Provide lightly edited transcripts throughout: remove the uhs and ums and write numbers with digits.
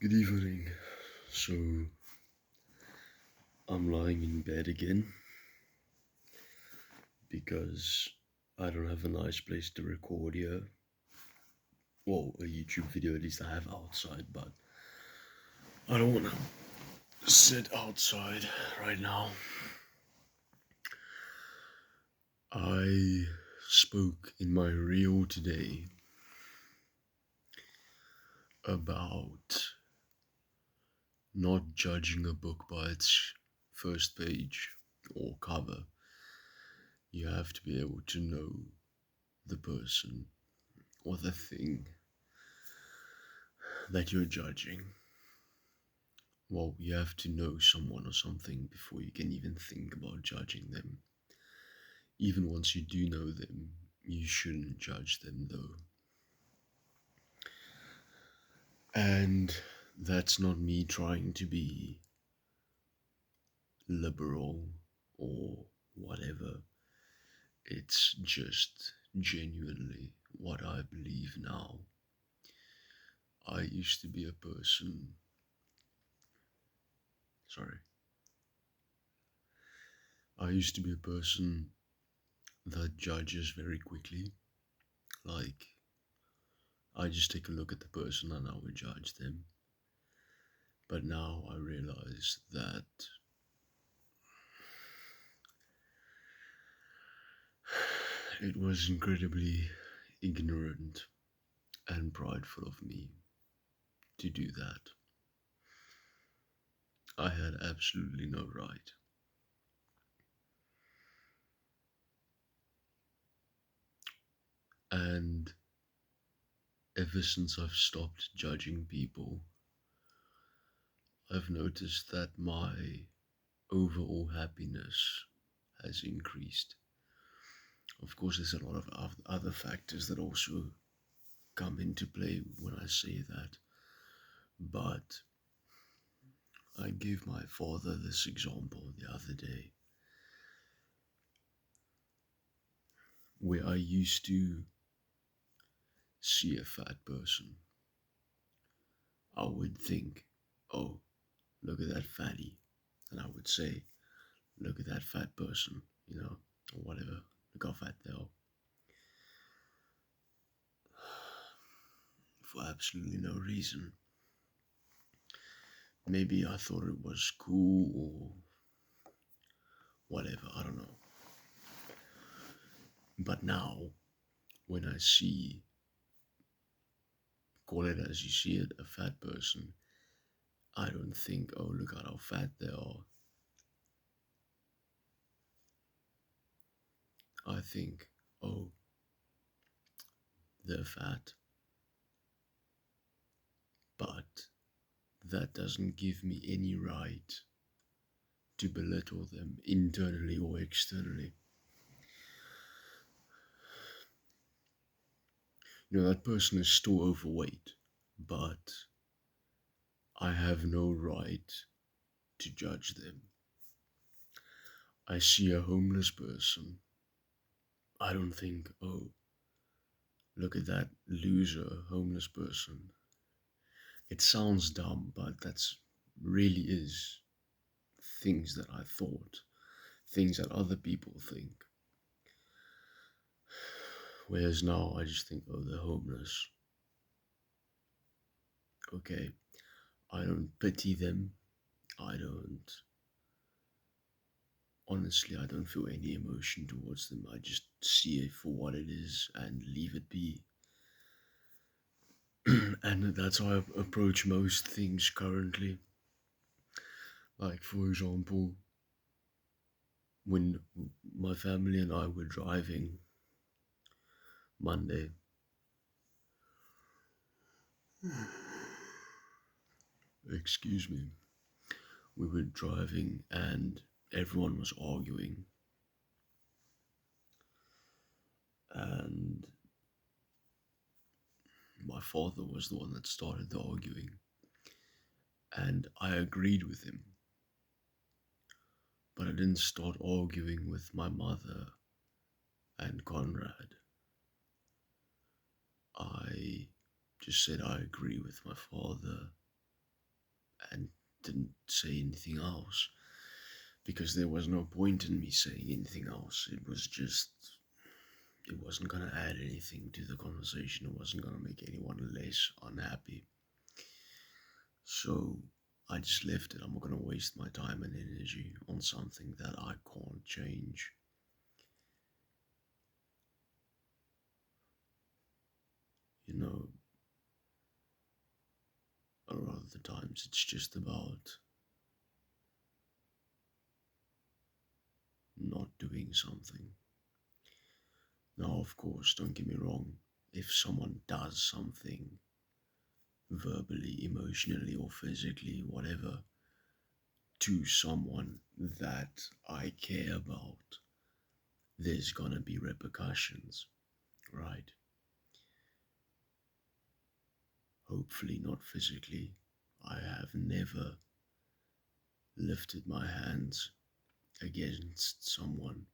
Good evening. So, I'm lying in bed again because I don't have a nice place to record here. Well, a YouTube video at least I have outside, but I don't want to sit outside right now. I spoke in my reel today about not judging a book by its first page or cover. You have to be able to know the person or the thing that you're judging. Well, you have to know someone or something before you can even think about judging them. Even once you do know them, you shouldn't judge them though. And that's not me trying to be liberal or whatever. It's just genuinely what I believe now. I used to be a person. Sorry. I used to be a person that judges very quickly. Like, I just take a look at the person and I would judge them. But now I realize that it was incredibly ignorant and prideful of me to do that. I had absolutely no right. And ever since I've stopped judging people, I've noticed that my overall happiness has increased. Of course, there's a lot of other factors that also come into play when I say that, but I gave my father this example the other day where I used to see a fat person. I would think, oh, look at that fatty. And I would say, look at that fat person, or whatever. Look how fat they are. For absolutely no reason. Maybe I thought it was cool or whatever, I don't know. But now, when I see, call it as you see it, a fat person, I don't think, oh, look at how fat they are. I think, oh, they're fat. But that doesn't give me any right to belittle them internally or externally. That person is still overweight, but I have no right to judge them. I see a homeless person. I don't think, oh, look at that loser homeless person. It sounds dumb, but that's really is things that I thought, things that other people think. Whereas now I just think, oh, they're homeless. Okay, I don't pity them. Honestly, I don't feel any emotion towards them. I just see it for what it is and leave it be. And that's how I approach most things currently. Like, for example, when my family and I were driving Monday, excuse me, we were driving and everyone was arguing. And my father was the one that started the arguing. And I agreed with him. But I didn't start arguing with my mother and Conrad. I just said I agree with my father and didn't say anything else because there was no point in me saying anything else. It wasn't gonna add anything to the conversation. It wasn't gonna make anyone less unhappy. So I just left it. I'm not gonna waste my time and energy on something that I can't change. You know, a lot of the times it's just about not doing something. Now, of course, don't get me wrong, if someone does something verbally, emotionally, or physically, whatever, to someone that I care about, there's gonna be repercussions, right? Hopefully, not physically. I have never lifted my hands against someone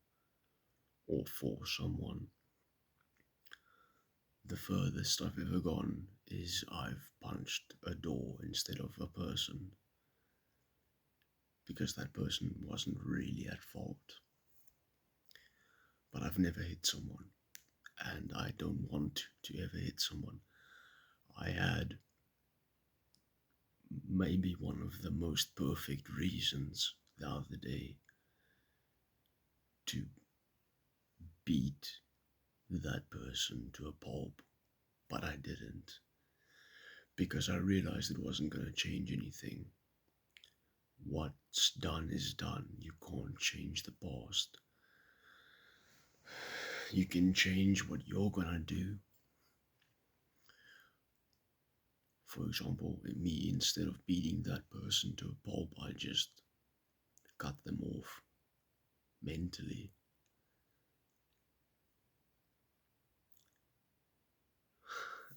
or for someone. The furthest I've ever gone is I've punched a door instead of a person because that person wasn't really at fault. But I've never hit someone, and I don't want to ever hit someone. I had maybe one of the most perfect reasons the other day to beat that person to a pulp, but I didn't because I realized it wasn't going to change anything. What's done is done. You can't change the past. You can change what you're gonna do. For example, me, instead of beating that person to a pulp, I just cut them off mentally.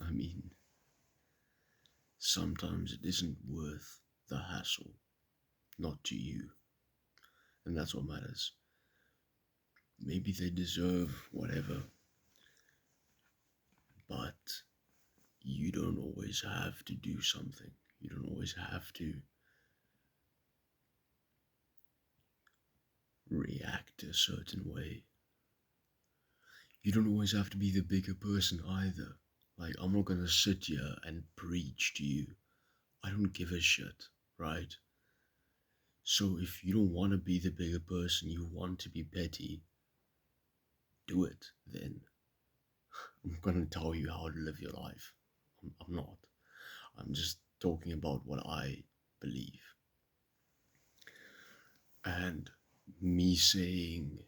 I mean, sometimes it isn't worth the hassle, not to you, and that's what matters. Maybe they deserve whatever, but you don't always have to do something. You don't always have to react a certain way. You don't always have to be the bigger person either. Like, I'm not gonna sit here and preach to you. I don't give a shit, right? So if you don't want to be the bigger person, you want to be petty, do it then. I'm not gonna tell you how to live your life. I'm not. I'm just talking about what I believe. And me saying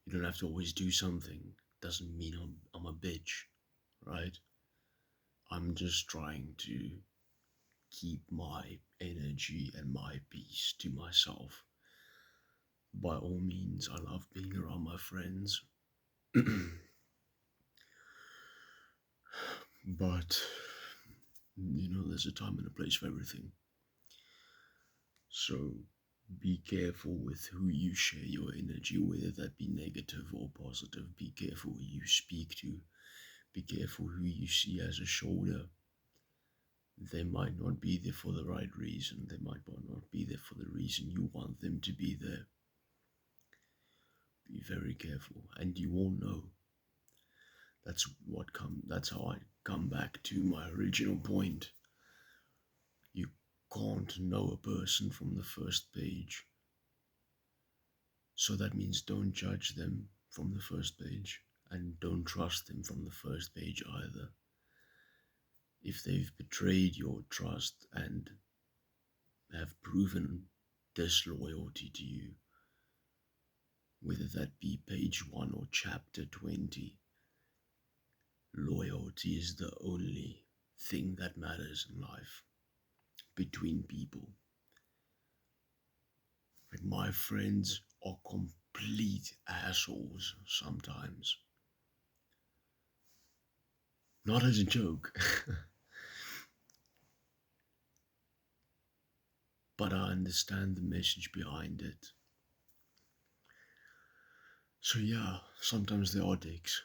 you don't have to always do something doesn't mean I'm a bitch, right? I'm just trying to keep my energy and my peace to myself. By all means, I love being around my friends. But, there's a time and a place for everything. So, be careful with who you share your energy, whether that be negative or positive. Be careful who you speak to. Be careful who you see as a shoulder. They might not be there for the right reason. They might not be there for the reason you want them to be there. Be very careful, and you won't know. That's how I come back to my original point. You can't know a person from the first page. So that means don't judge them from the first page, and don't trust them from the first page either. If they've betrayed your trust and have proven disloyalty to you, whether that be page 1 or chapter 20, loyalty is the only thing that matters in life between people. Like, my friends are complete assholes sometimes. Not as a joke. But I understand the message behind it. So yeah, sometimes there are dicks.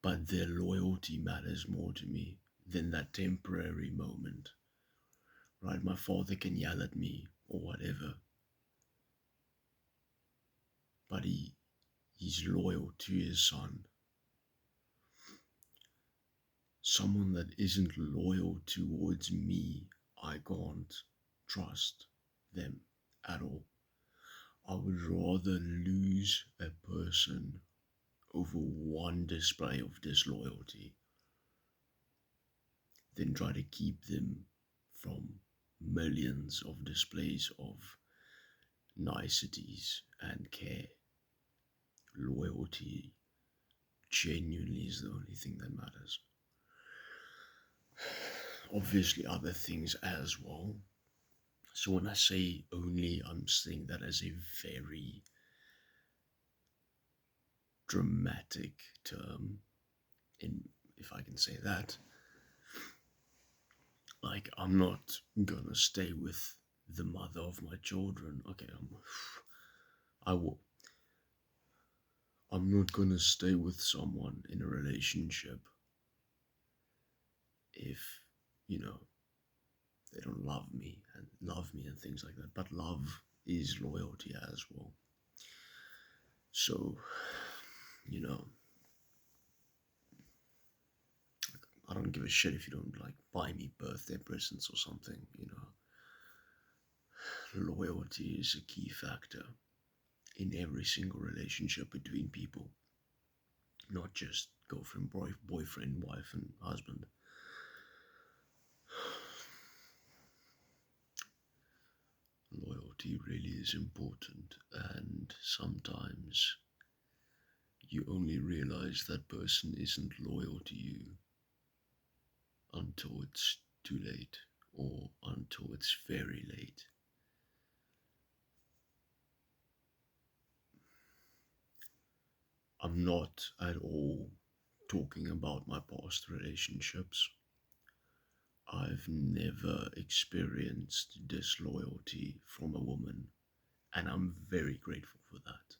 But their loyalty matters more to me than that temporary moment right? My father can yell at me or whatever, but he's loyal to his son. Someone that isn't loyal towards me, I can't trust them at all. I would rather lose a person over one display of disloyalty than try to keep them from millions of displays of niceties and care. Loyalty genuinely is the only thing that matters. Obviously, other things as well. So, when I say only, I'm saying that as a very dramatic term, in if I can say that. Like, I'm not gonna stay with the mother of my children. Okay, I will. I'm not gonna stay with someone in a relationship if, you know, they don't love me and things like that. But love is loyalty as well. So, you know, I don't give a shit if you don't like buy me birthday presents or something, you know. Loyalty is a key factor in every single relationship between people, not just girlfriend, boyfriend, wife, and husband. Loyalty really is important, and sometimes you only realize that person isn't loyal to you until it's too late or until it's very late. I'm not at all talking about my past relationships. I've never experienced disloyalty from a woman, and I'm very grateful for that.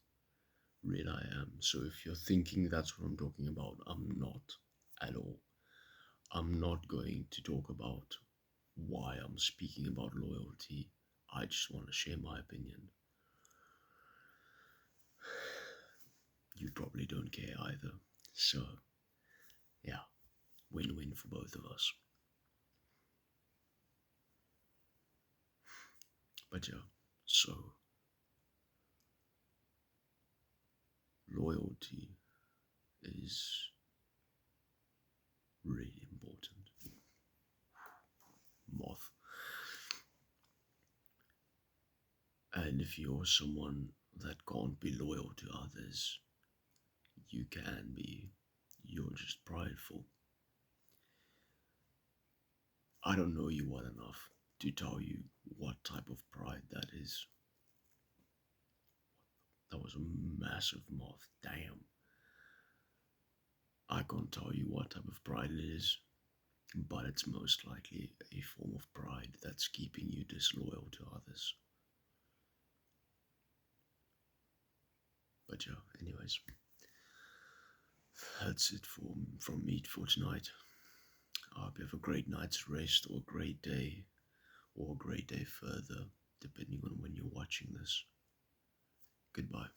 Really, I am. So, if you're thinking that's what I'm talking about, I'm not at all. I'm not going to talk about why I'm speaking about loyalty. I just want to share my opinion. You probably don't care either. So, yeah, win win for both of us. But yeah, so loyalty is really important. Moth. And if you're someone that can't be loyal to others, you can be. You're just prideful. I don't know you well enough to tell you what type of pride that is. That was a massive moth. Damn. I can't tell you what type of pride it is, but it's most likely a form of pride that's keeping you disloyal to others. But yeah, anyways, that's it from me for tonight. I hope you have a great night's rest or a great day or a great day further, depending on when you're watching this. Goodbye.